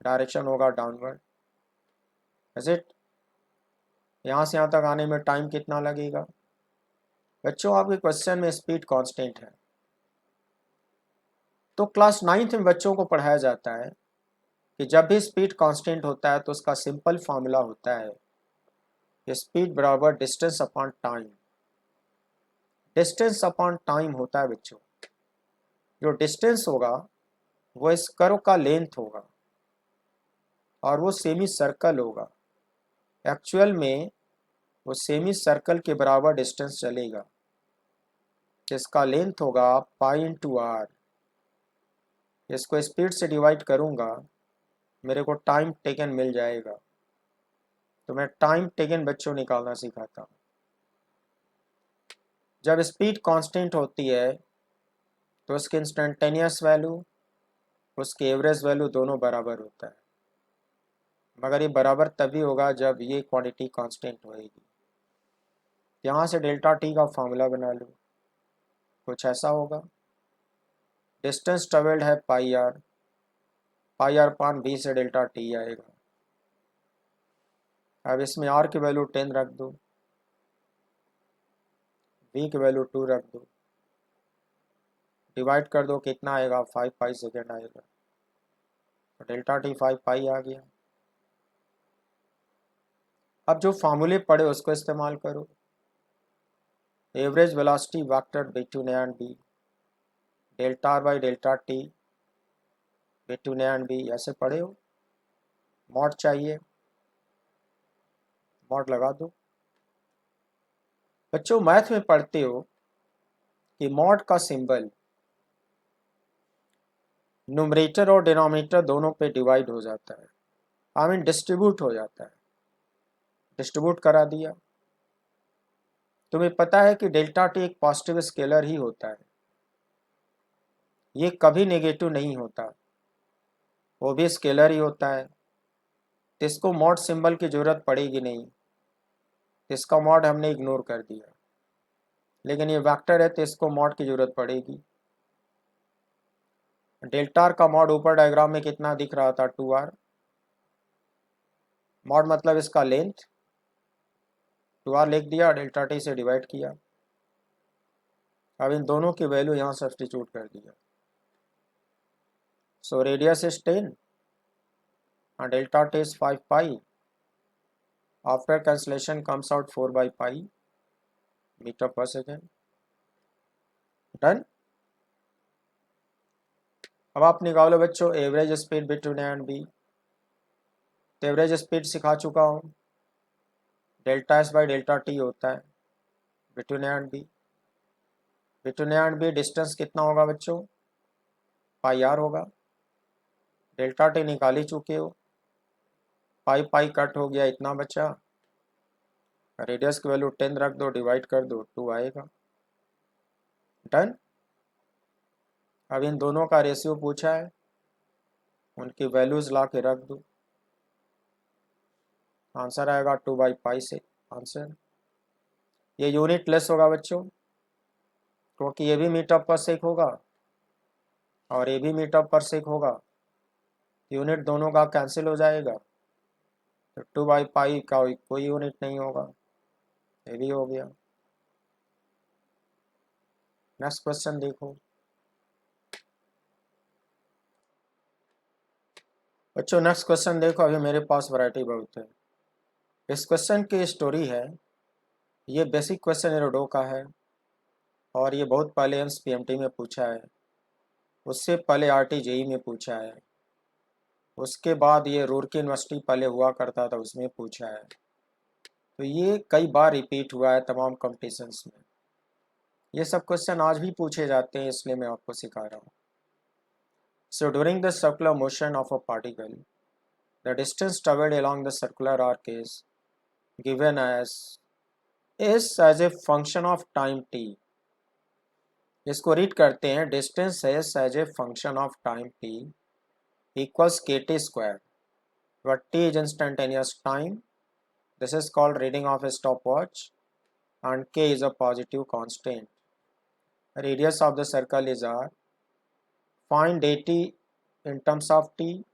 डायरेक्शन होगा डाउनवर्ड। Is it? यहाँ से यहाँ तक आने में टाइम कितना लगेगा? बच्चों आपके क्वेश्चन में स्पीड कांस्टेंट है, तो क्लास 9th में बच्चों को पढ़ाया जाता है कि जब भी स्पीड कांस्टेंट होता है तो उसका सिंपल फॉर्मूला होता है स्पीड बराबर distance upon time. Distance upon time होता है बच्चों, जो डिस्टेंस होगा वो इस कर्व का लेंथ होगा और वो सेमी सर्कल होगा। एक्चुअल में वो सेमी सर्कल के बराबर डिस्टेंस चलेगा, जिसका लेंथ होगा पाई इंटू आर। इसको स्पीड से डिवाइड करूंगा, मेरे को टाइम टेकन मिल जाएगा। तो मैं टाइम टेकन बच्चों निकालना सिखाता हूँ। जब स्पीड कांस्टेंट होती है तो उसकी इंस्टेंटेनियस वैल्यू, उसकी एवरेज वैल्यू दोनों बराबर होता है, मगर ये बराबर तभी होगा जब ये क्वांटिटी कांस्टेंट होएगी। यहाँ से डेल्टा टी का फॉर्मूला बना लो, कुछ ऐसा होगा। डिस्टेंस ट्रेवल्ड है पाई आर, पाई आर पान बी से डेल्टा टी आएगा। अब इसमें आर की वैल्यू 10 रख दो, बी की वैल्यू 2 रख दो, डिवाइड कर दो, कितना आएगा? 5 पाई सेकेंड आएगा। तो डेल्टा टी 5 पाई आ गया। अब जो फार्मूले पढ़े उसको इस्तेमाल करो। Average velocity vector between A and B, delta R by delta T between A and B, ऐसे पढ़े हो। मॉड चाहिए, मॉड लगा दो। बच्चों मैथ में पढ़ते हो कि मॉड का सिंबल न्यूमरेटर और डिनोमिनेटर दोनों पे डिवाइड हो जाता है, आई मीन डिस्ट्रीब्यूट हो जाता है। डिस्ट्रीब्यूट करा दिया। तुम्हें पता है कि डेल्टा टी एक पॉजिटिव स्केलर ही होता है, ये कभी नेगेटिव नहीं होता, वो भी स्केलर ही होता है। तो इसको मॉड सिंबल की जरूरत पड़ेगी नहीं, इसका मॉड हमने इग्नोर कर दिया। लेकिन ये वेक्टर है तो इसको मॉड की जरूरत पड़ेगी। डेल्टा आर का मॉड ऊपर डायग्राम में कितना दिख रहा था? 2r। मॉड मतलब इसका लेंथ, 2r लिख दिया, डेल्टा टी से डिवाइड किया। अब इन दोनों की वैल्यू यहाँ सब्सटीट्यूट कर दिया। So radius is 10 and delta t is 5 pi. After cancellation comes out 4 by pi meter per second. Done. अब आप निकालो बच्चों average speed between A and B. तो एवरेज स्पीड सिखा चुका हूँ, delta S by delta T होता है between A and B. Between A and B distance कितना होगा बच्चों? पाई आर होगा। डेल्टा टी निकाल ही चुके हो, पाई पाई कट हो गया, इतना बचा। रेडियस की वैल्यू 10 रख दो, डिवाइड कर दो, 2 आएगा। डन। अब इन दोनों का रेशियो पूछा है, उनकी वैल्यूज ला के रख दो, आंसर आएगा 2 बाई पाई से आंसर। ये यूनिट लेस होगा बच्चों, क्योंकि ये भी मीटर पर सेक होगा और ये भी मीटर पर सेक होगा, यूनिट दोनों का कैंसिल हो जाएगा। तो 2 बाई पाई का कोई यूनिट नहीं होगा, ये भी हो गया। नेक्स्ट क्वेश्चन देखो बच्चों, नेक्स्ट क्वेश्चन देखो। अभी मेरे पास वैरायटी बहुत है। इस क्वेश्चन की स्टोरी है, ये बेसिक क्वेश्चन एरोडो का है और ये बहुत पहले एम्स पीएमटी में पूछा है, उससे पहले आरटीजेई में पूछा है, उसके बाद ये रूरकी यूनिवर्सिटी पहले हुआ करता था उसमें पूछा है। तो ये कई बार रिपीट हुआ है तमाम कॉम्पिटिशन्स में। ये सब क्वेश्चन आज भी पूछे जाते हैं, इसलिए मैं आपको सिखा रहा हूँ। So during the circular motion of a particle, the distance travelled along the circular arc is given as a function of time t। इसको रीड करते हैं, distance S as a function of time T equals kt square, where t is instantaneous time. This is called reading of a stopwatch, and k is a positive constant. Radius of the circle is r. Find at in terms of t,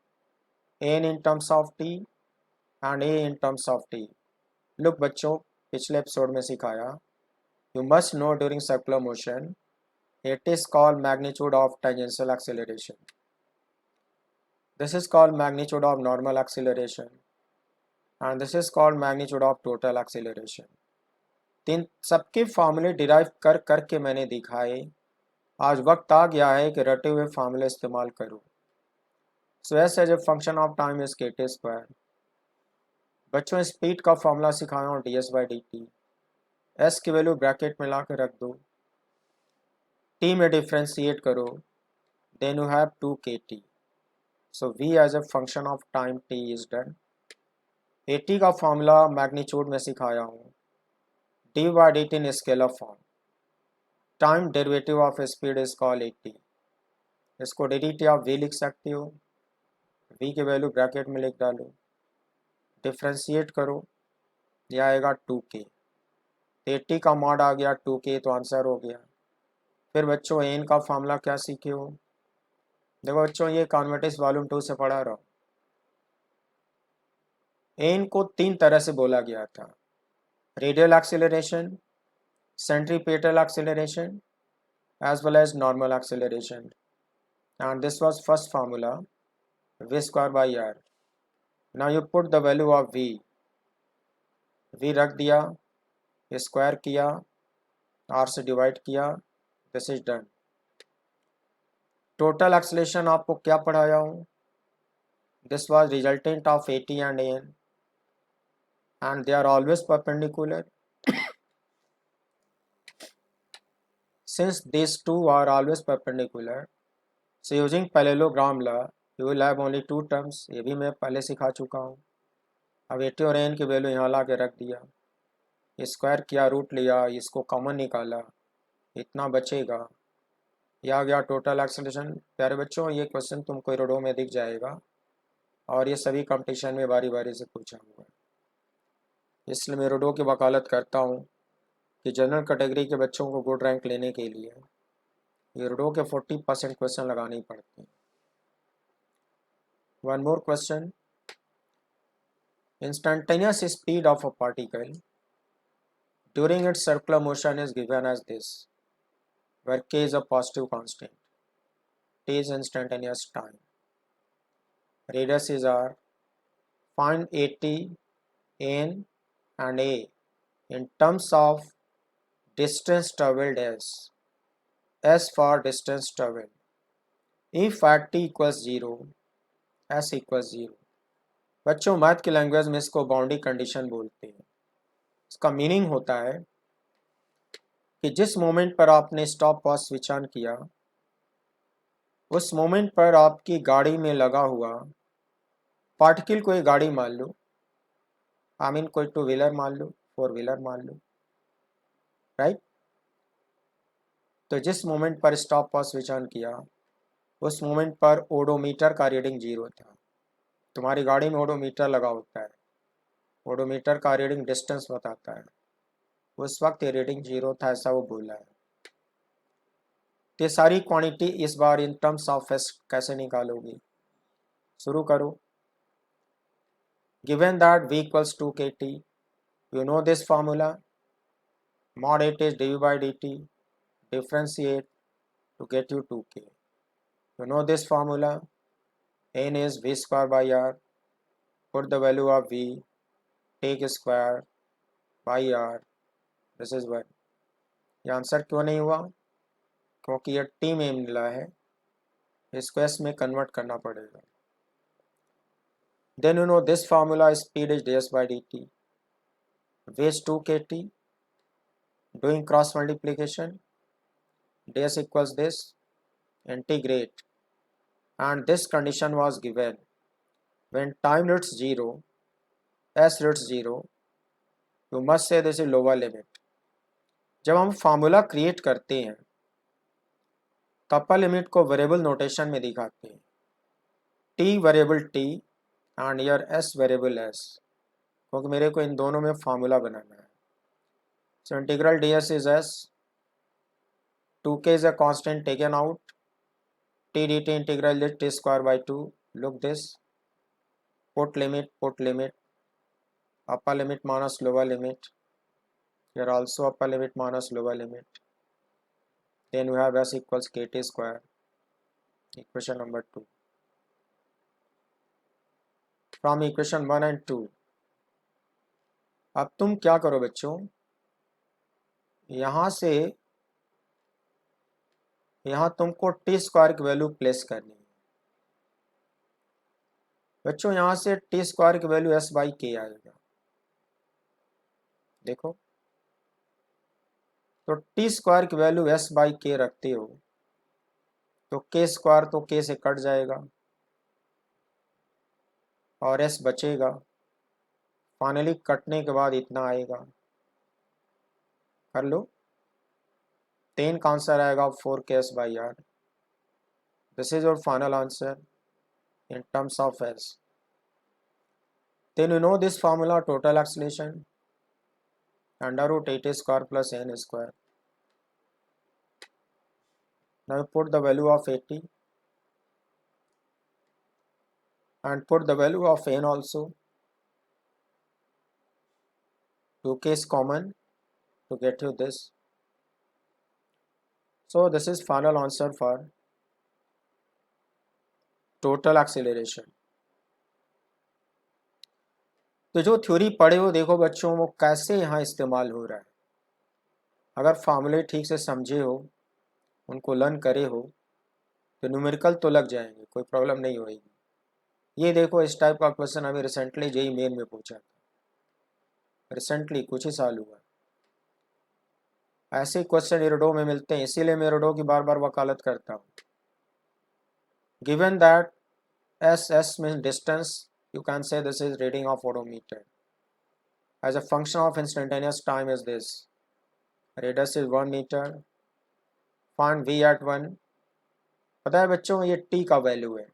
n in terms of t, and a in terms of t. Look बच्चों, पिछले episode में सिखाया, you must know during circular motion it is called magnitude of tangential acceleration. This is called magnitude of normal acceleration, and this is called magnitude of total acceleration. तीन सबके फार्मूले derive कर करके मैंने दिखाए. आज वक्त आ गया है कि रटे हुए फार्मूले इस्तेमाल करो. So S as a function of time is kt square. बच्चों स्पीड का फॉर्मूला सिखाया हूँ ds/dt. एस की वैल्यू ब्रैकेट में ला के रख दो, टी में डिफ्रेंशिएट करो, then you have 2kt. So v as a function of time t is done. at का फॉर्मूला मैग्नीट्यूड में सिखाया हूँ, d/dt in scalar form. Time derivative of speed is called at. इसको dt आप v लिख सकते हो, v की वैल्यू ब्रैकेट में लिख डालो, डिफ्रेंशिएट करो, यह आएगा 2k. 80 का मॉड आ गया 2k, तो आंसर हो गया. फिर बच्चों एन का फार्मूला क्या सीखे हो? देखो बच्चों, ये कॉन्वर्टिस वॉल्यूम 2 से पढ़ा रहा हूँ. एन को तीन तरह से बोला गया था: radial acceleration, centripetal acceleration, as well as normal acceleration. And this was first formula, v square by r. Now you put the value of v. v रख दिया, स्क्वायर किया, r से डिवाइड किया, this is done. Total acceleration आपको क्या पढ़ाया हूँ? This was resultant of at and an, and they are always perpendicular. Since these two are always perpendicular, so using parallelogram law you will have only two terms. ये भी मैं पहले सिखा चुका हूँ. अब at और n की वैल्यू यहाँ ला के रख दिया, स्क्वायर किया, रूट लिया, इसको कॉमन निकाला, इतना बचेगा. यह आ गया टोटल एक्सेलरेशन. प्यारे बच्चों, ये क्वेश्चन तुमको रोडो में दिख जाएगा और ये सभी कंपटीशन में बारी बारी से पूछा हुआ है. इसलिए मैं रोडो की वकालत करता हूँ कि जनरल कैटेगरी के बच्चों को गुड रैंक लेने के लिए ये रोडो के 40% क्वेश्चन लगाने ही पड़ते हैं. One more question. Instantaneous speed of a particle during its circular motion is given as this, where k is a positive constant, t is instantaneous time, radius is r. Find at, n and a in terms of distance traveled s for distance traveled. If at t equals 0, s equals 0. बच्चों, math की language में इसको boundary condition बोलते हैं. इसका meaning होता है कि जिस मोमेंट पर आपने स्टॉप वॉच स्विच ऑन किया, उस मोमेंट पर आपकी गाड़ी में लगा हुआ पार्टिकल, कोई गाड़ी मान लो, कोई टू व्हीलर मान लो, फोर व्हीलर मान लो, राइट. तो जिस मोमेंट पर स्टॉप वॉच स्विच ऑन किया, उस मोमेंट पर ओडोमीटर का रीडिंग 0 था. तुम्हारी गाड़ी में ओडोमीटर लगा होता है, ओडोमीटर का रीडिंग डिस्टेंस बताता है. उस वक्त ये रीडिंग 0 था, ऐसा वो बोला है. ये सारी क्वांटिटी इस बार इन टर्म्स ऑफ एस कैसे निकालोगी? शुरू करो. Given that v equals 2kt, you know this formula, mod it is dv/dt, differentiate to get you 2k. You know this formula, n is v square by r. Put the value of v, take square by r, this is 1. ये answer क्यों नहीं हुआ? क्योंकि ये t में मिला है, इसको s में कन्वर्ट करना पड़ेगा. Then you know this formula, speed is ds/dt, v is 2kt. Doing cross multiplication, ds equals this, integrate, and this condition was given when time reaches 0, s reaches 0, you must say this is lower limit. जब हम formula create करते हैं तो upper limit को variable notation में दिखाते हैं. T variable T and year S variable S, क्योंकि मेरे को इन दोनों में फार्मूला बनाना है. So integral D S is S, 2k is a constant taken out, t dt integral is t square by 2. Look this, put limit, upper limit minus lower limit, here also upper limit minus lower limit, then we have s equals kt square, equation number 2. From equation 1 and 2, अब तुम क्या करो बच्चों, यहाँ से यहाँ तुमको T square की वैल्यू प्लेस करनी है. बच्चों यहाँ से टी स्क्वायर की वैल्यू एस बाई के आएगा. देखो, तो टी स्क्वायर की वैल्यू एस बाई के रखते हो तो के स्क्वायर तो के से कट जाएगा और एस बचेगा. फाइनली कटने के बाद इतना आएगा. कर लो, 10 का आंसर आएगा 4k s by R. This is your final answer in terms of s. Then you know this formula, total acceleration under root 8 square plus n square. Now you put the value of 80 and put the value of n also. 2k is common to get you this. So this is final answer for total acceleration. तो जो theory पढ़े हो देखो बच्चों, वो कैसे यहाँ इस्तेमाल हो रहा है. अगर फार्मूले ठीक से समझे हो, उनको लर्न करे हो, तो न्यूमेरिकल तो लग जाएंगे, कोई प्रॉब्लम नहीं होगी. ये देखो, इस टाइप का क्वेश्चन अभी रिसेंटली जेई मेन में पूछा था. रिसेंटली कुछ ही साल हुआ. ऐसे क्वेश्चन इरडो में मिलते हैं, इसीलिए मैं इरडो की बार बार वकालत करता हूँ. Given that S means distance, you can say this is reading of odometer. As a function of instantaneous time is this. Radius is 1 meter. Find v at 1. पता है बच्चों, ये t का वैल्यू है.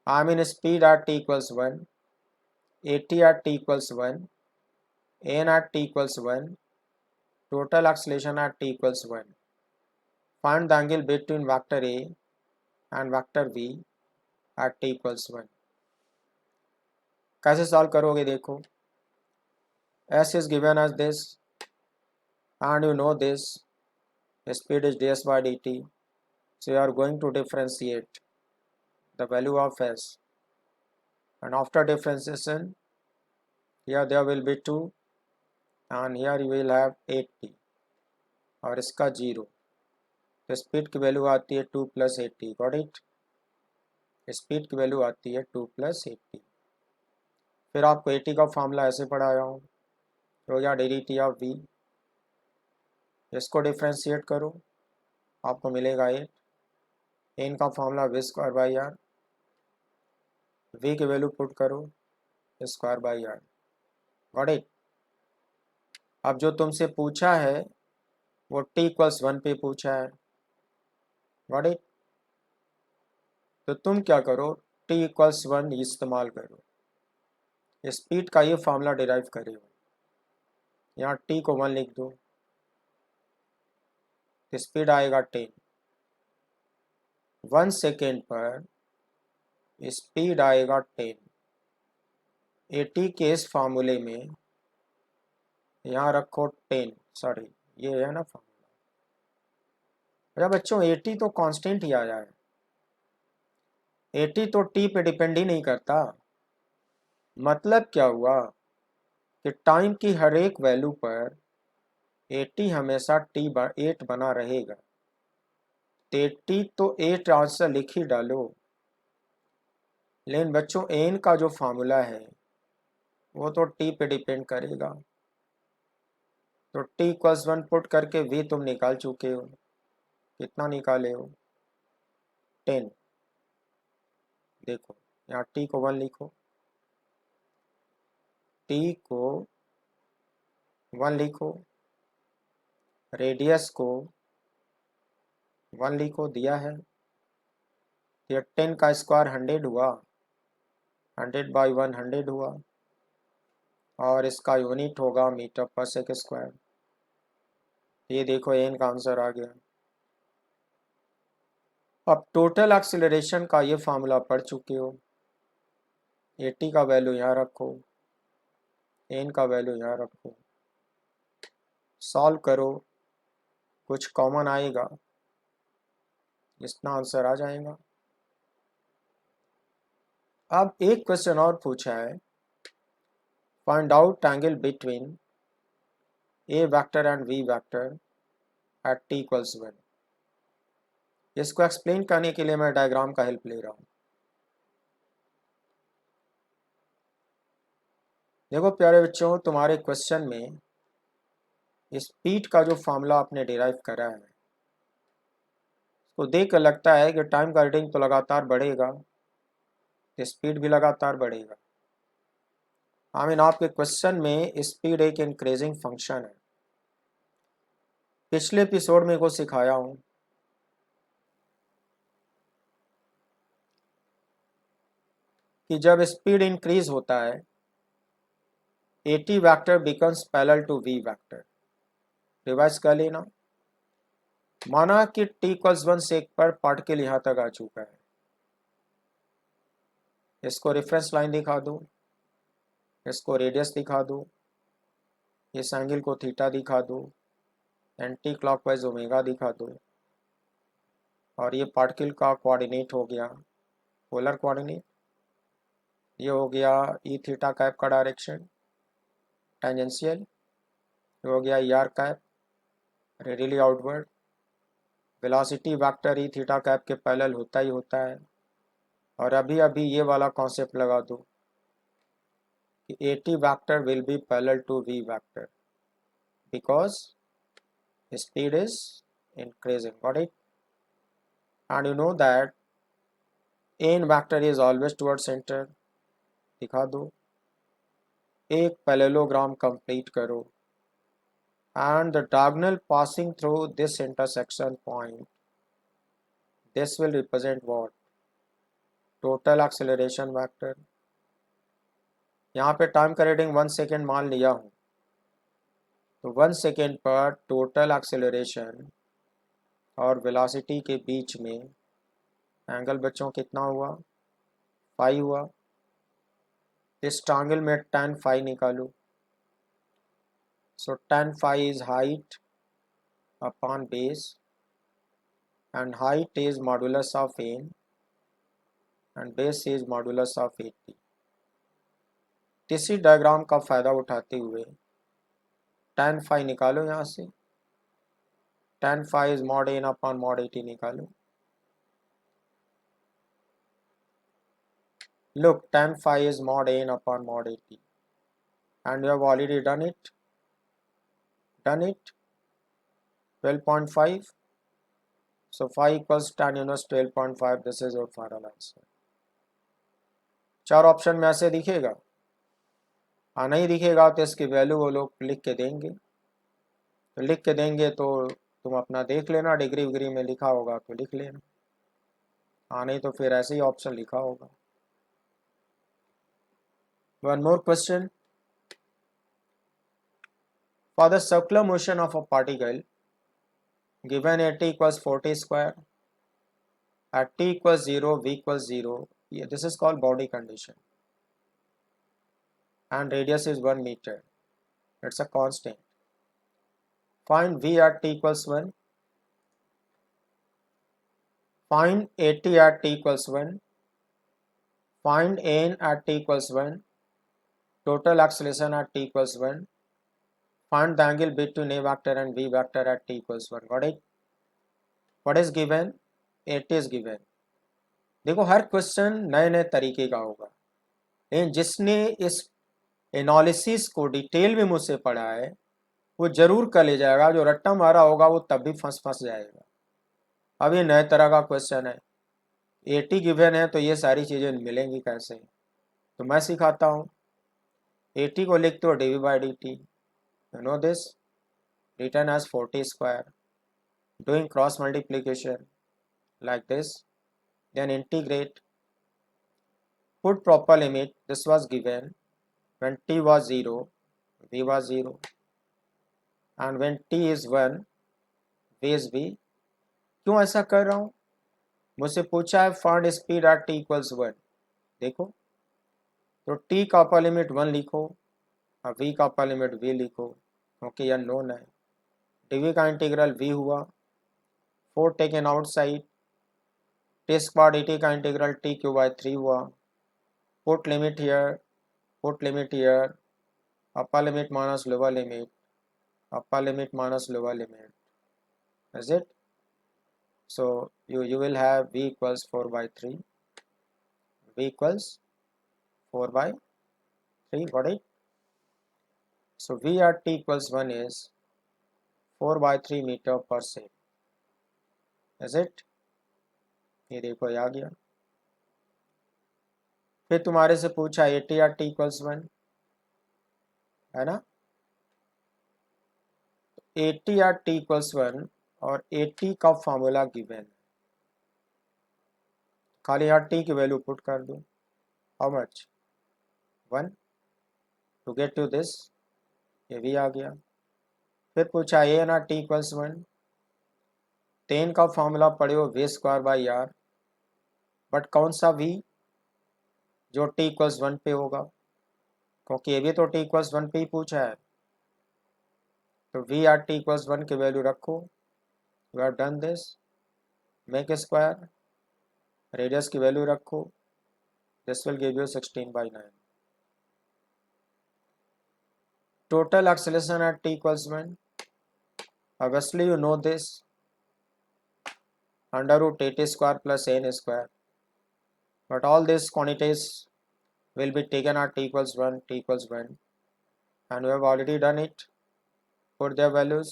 I mean speed at t equals 1, at at t equals 1, n at t equals 1, total acceleration at t equals 1. Find the angle between vector a and vector v at t equals 1. कैसे solve करोगे देखो. s is given as this and you know this, speed is ds by dt, so you are going to differentiate the value of s, and after differentiation here there will be 2 and here you will have 80 और इसका 0. तो speed की value आती है 2 + 80. Got it. Speed की value आती है 2 + 80. फिर आपको 80 का फॉर्मूला ऐसे पढ़ाया हूँ, हो गया D D T of V. इसको डिफ्रेंशिएट करो, आपको मिलेगा 8. एन का formula V square by R. V की वैल्यू पुट करो, square by R. Got it. अब जो तुमसे पूछा है वो t = 1 पे पूछा है. Got it. तो तुम क्या करो, t = 1 इस्तेमाल करो. स्पीड का ये फॉर्मूला डिराइव करे हो. यहाँ t को 1 लिख दो, तो स्पीड आएगा 10. 1 सेकेंड पर स्पीड आएगा 10. 80 के इस फार्मूले में यहाँ रखो 10, सॉरी ये है ना फार्मूला. अच्छा बच्चों, 80 तो कांस्टेंट ही आया है. 80 तो t पे डिपेंड ही नहीं करता. मतलब क्या हुआ कि टाइम की हर एक वैल्यू पर 80 हमेशा 8 बना रहेगा. 80 तो 8 आंसर लिख ही डालो. लेकिन बच्चों, n का जो फार्मूला है वो तो t पे डिपेंड करेगा. तो t = 1 पुट करके v तुम निकाल चुके हो. कितना निकाले हो? 10. देखो यहाँ t को 1 लिखो, t को 1 लिखो, रेडियस को 1 लिखो, दिया है. ये 10 का स्क्वायर 100 हुआ, 100/100 हुआ, और इसका यूनिट होगा मीटर पर सेकंड स्क्वायर। ये देखो n का आंसर आ गया। अब टोटल एक्सीलरेशन का ये फार्मूला पढ़ चुके हो। 80 का वैल्यू यहाँ रखो, n का वैल्यू यहाँ रखो, सॉल्व करो, कुछ कॉमन आएगा, इतना आंसर आ जाएगा। अब एक क्वेश्चन और पूछा है, find out angle between a vector and v vector eight t=1। इसको एक्सप्लेन करने के लिए मैं डायग्राम का हेल्प ले रहा हूँ। देखो प्यारे बच्चों, तुम्हारे क्वेश्चन में स्पीड का जो फार्मूला आपने डिराइव करा है, तो देख कर लगता है कि टाइम का रीडिंग तो लगातार बढ़ेगा, तो स्पीड भी लगातार बढ़ेगा। आपके क्वेश्चन में स्पीड एक इंक्रीजिंग फंक्शन है। पिछले एपिसोड में को सिखाया हूँ कि जब स्पीड इंक्रीज होता है, AT vector becomes parallel to V vector. Revise कर लेना। माना कि t=1 सेक पर पार्टिकल यहाँ तक आ चुका है, इसको रेफरेंस लाइन दिखा दो, इसको रेडियस दिखा दो, इस एंगल को थीटा दिखा दो, एंटी क्लॉकवाइज ओमेगा दिखा दो, और ये पार्टिकल का कोऑर्डिनेट हो गया पोलर कोऑर्डिनेट, ये हो गया ई थीटा कैप का डायरेक्शन टेंजेंशियल, ये हो गया ER cap radially outward. Velocity vector E theta cap के पैरेलल होता ही होता है। और अभी अभी ये वाला कॉन्सेप्ट लगा दो कि AT vector will be parallel to V vector because speed is increasing. Got it? And you know that n vector is always towards center. दिखा दो। एक पैरेललोग्राम कंप्लीट करो, and the diagonal passing through this intersection point, this will represent what? Total acceleration vector. यहाँ पे time का reading 1 second मान लिया हूँ, तो 1 सेकेंड पर टोटल एक्सेलरेशन और वेलोसिटी के बीच में एंगल बच्चों कितना हुआ? 5 हुआ। इस ट्रायंगल में tan phi निकालो। So tan phi is height upon base and height is modulus of n and base is modulus of 80। इसी डायग्राम का फायदा उठाते हुए tan phi निकालो, यहाँ से tan phi is mod n upon mod 80 निकालो। Look, tan phi is mod n upon mod 80 and you have already done it 12.5, so phi equals tan inverse 12.5। this is your final answer। चार option में ऐसे दिखेगा, नहीं दिखेगा तो इसकी value वो लोग लिख के देंगे, तो लिख के देंगे तो तुम अपना देख लेना, डिग्री विग्री में लिखा होगा तो लिख लेना, नहीं तो फिर ऐसे ही ऑप्शन लिखा होगा। One more question, for the circular motion of a particle given at equals 40 square, at t equals 0, v equals 0, this is called boundary condition, and radius is 1 meter, it's a constant। Find v at t equals 1, find at at t equals 1, find n at t equals 1, total acceleration at t equals 1, find the angle between a vector and v vector at t equals 1। got it? What is given? It is given। देखो हर question नए नए तरीके का होगा, लेकिन जिसने इस analysis को डिटेल में मुझसे पढ़ा है वो जरूर कर ले जाएगा, जो रट्टा मारा होगा वो तब भी फंस जाएगा। अब ये नए तरह का क्वेश्चन है, 80 गिवन है तो ये सारी चीज़ें मिलेंगी कैसे, तो मैं सिखाता हूँ। 80 को लिखते हो dv/dt, you know this, written as 40 square, doing cross multiplication like this, then integrate, put proper limit. This was given when t was 0, v was 0, and when t is 1, v is v. क्यों ऐसा कर रहा हूँ? मुझसे पूछा है find speed at t equals 1. देखो, तो t का अपर लिमिट 1 लिखो और v का अपर लिमिट v लिखो, क्योंकि यह नोन है. dv का इंटीग्रल v हुआ, 4 taken outside, t square dt का इंटीग्रल t क्यू बाई 3 हुआ. Put limit here, upper limit minus lower limit, upper limit minus lower limit. Is it? So you will have v equals 4 by 3. V equals 4 by 3. Got it? So v at t equals 1 is 4 by 3 meter per second. Is it? ये देखो ये आ गया. फिर तुम्हारे से पूछा 80 at t equals 1, है ना? 80 at t equals 1 और 80 का फॉर्मूला गिवन, खाली यहाँ t की वैल्यू पुट कर दो. How much? 1. To get to this, ये भी आ गया. फिर पूछा ए ना t इक्वल्स 1, 10 का फॉर्मूला पढ़े हो v square by R, but कौन सा v? जो t इक्वल्स 1 पे होगा, क्योंकि ये भी तो t इक्वल्स 1 पे ही पूछा है. तो v आर t इक्वल्स 1 की वैल्यू रखो. We have done this. Make square, radius की वैल्यू रखो. This will give you 16/9. Total acceleration at t equals 1. Obviously you know this, under root 8 square plus n square. But all these quantities will be taken at t equals 1, t equals 1. And we have already done it. Put their values,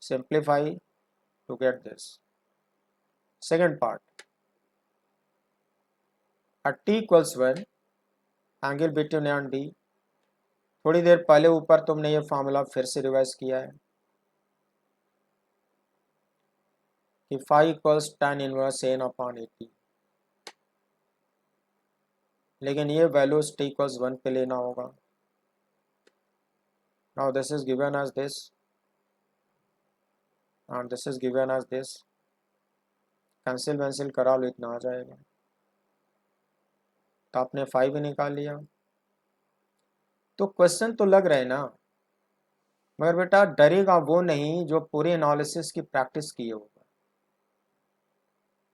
simplify to get this. Second part. At t equals 1, angle between A and B. थोड़ी देर पहले ऊपर तुमने ये formula फिर से revise किया है कि phi equals tan inverse n upon 80, लेकिन ये वैल्यूज t इक्वल्स 1 पे लेना होगा. Now this is given as this and this is given as this. Cancel वैंसिल करा लो, इतना आ जाएगा. तो आपने 5 ही निकाल लिया. तो क्वेश्चन तो लग रहे ना, मगर बेटा डरेगा वो नहीं जो पूरे एनालिसिस की प्रैक्टिस किए होगा,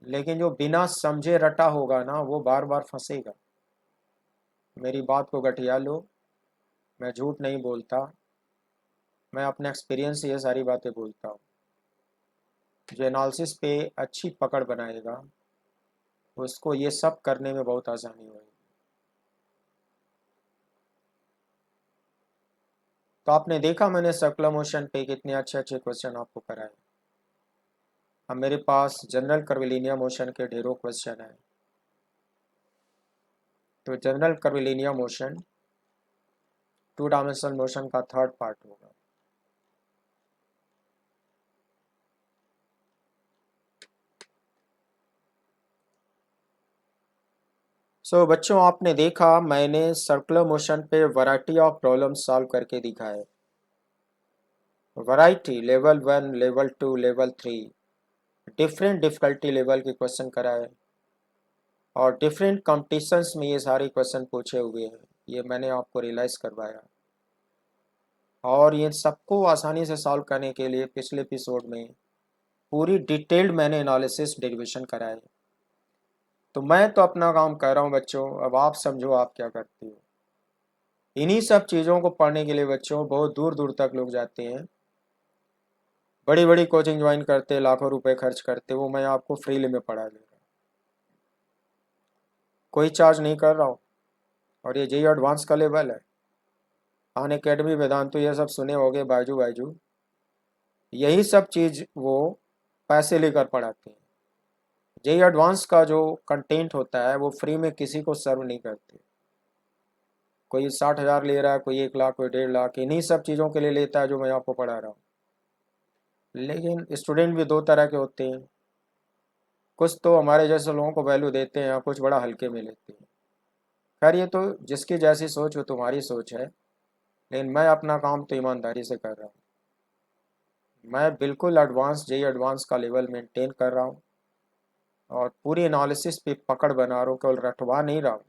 लेकिन जो बिना समझे रटा होगा ना वो बार बार फंसेगा. मेरी बात को गठिया लो, मैं झूठ नहीं बोलता, मैं अपने एक्सपीरियंस से ये सारी बातें बोलता हूँ. जो एनालिसिस पे अच्छी पकड़ बनाएगा उसको ये सब करने में बहुत आसानी होगी. तो आपने देखा मैंने सर्कुलर मोशन पे कितने अच्छे अच्छे क्वेश्चन आपको कराए. अब मेरे पास जनरल कर्विलिनियर मोशन के ढेरों क्वेश्चन है. तो general curvilinear motion 2 dimensional motion का थर्ड पार्ट होगा. सो बच्चों आपने देखा मैंने सर्कुलर मोशन पे वैरायटी ऑफ प्रॉब्लम सॉल्व करके दिखाए. Variety level 1, level 2, level 3, different difficulty level के क्वेश्चन कराए और डिफरेंट कॉम्पिटिशन्स में ये सारे क्वेश्चन पूछे हुए हैं. ये मैंने आपको रियलाइज़ करवाया और ये सबको आसानी से सॉल्व करने के लिए पिछले एपिसोड में पूरी डिटेल्ड मैंने एनालिसिस डेरिवेशन कराए. तो मैं तो अपना काम कर रहा हूँ बच्चों, अब आप समझो आप क्या करते हो. इन्हीं सब चीज़ों को पढ़ने के लिए बच्चों बहुत दूर दूर तक लोग जाते हैं, बड़ी बड़ी कोचिंग ज्वाइन करते, लाखों रुपए खर्च करते. वो मैं आपको फ्रीली में पढ़ा दे रहा हूँ, कोई चार्ज नहीं कर रहा हूँ. और ये जेई एडवांस का लेवल है. अन अकेडमी, वेदांतु ये सब सुने होंगे, बाजू बाजू, यही सब चीज़ वो पैसे लेकर पढ़ाते हैं. जेई एडवांस का जो कंटेंट होता है वो फ्री में किसी को सर्व नहीं करते. कोई 60,000 ले रहा है, कोई 1 लाख, कोई 1.5 लाख, इन्हीं सब चीज़ों के लिए लेता है जो मैं आपको पढ़ा रहा हूँ. लेकिन स्टूडेंट भी दो तरह के होते हैं. कुछ तो हमारे जैसे लोगों को वैल्यू देते हैं, कुछ बड़ा हल्के में लेते हैं। खैर ये तो जिसकी जैसी सोच वो तुम्हारी सोच है, लेकिन मैं अपना काम तो ईमानदारी से कर रहा हूँ। मैं बिल्कुल एडवांस जेई एडवांस का लेवल मेंटेन कर रहा हूँ और पूरी एनालिसिस पे पकड़ बना रहा हूँ, केवल रटवा नहीं रहा हूँ।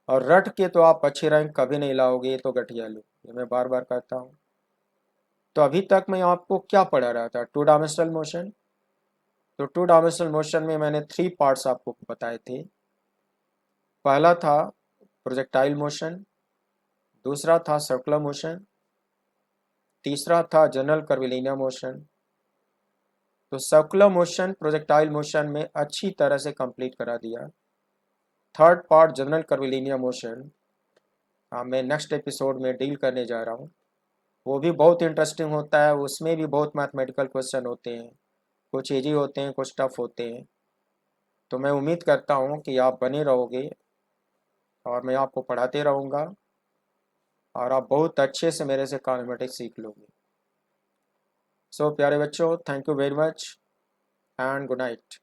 और रट के तो आप अच्छी रैंक कभी नहीं लाओगे, ये तो गठिया लो, ये मैं बार बार कहता हूँ। तो अभी तक मैं आपको क्या पढ़ा रहा था, टू डायमेंशनल मोशन। तो टू डायमेंशनल मोशन में मैंने 3 पार्ट्स आपको बताए थे। पहला था प्रोजेक्टाइल मोशन, दूसरा था सर्कुलर मोशन, तीसरा था जनरल कर्विलिनियर मोशन। तो सर्कुलर मोशन प्रोजेक्टाइल मोशन में अच्छी तरह से कंप्लीट करा दिया। Third part general curvilinear motion मैं नेक्स्ट एपिसोड में डील करने जा रहा हूँ। वो भी बहुत इंटरेस्टिंग होता है, उसमें भी बहुत मैथमेटिकल क्वेश्चन होते हैं, कुछ इजी होते हैं, कुछ टफ होते हैं। तो मैं उम्मीद करता हूँ कि आप बने रहोगे और मैं आपको पढ़ाते रहूँगा और आप बहुत अच्छे से मेरे से काइनेमेटिक्स सीख लोगे। सो प्यारे बच्चों, thank you very much and good night.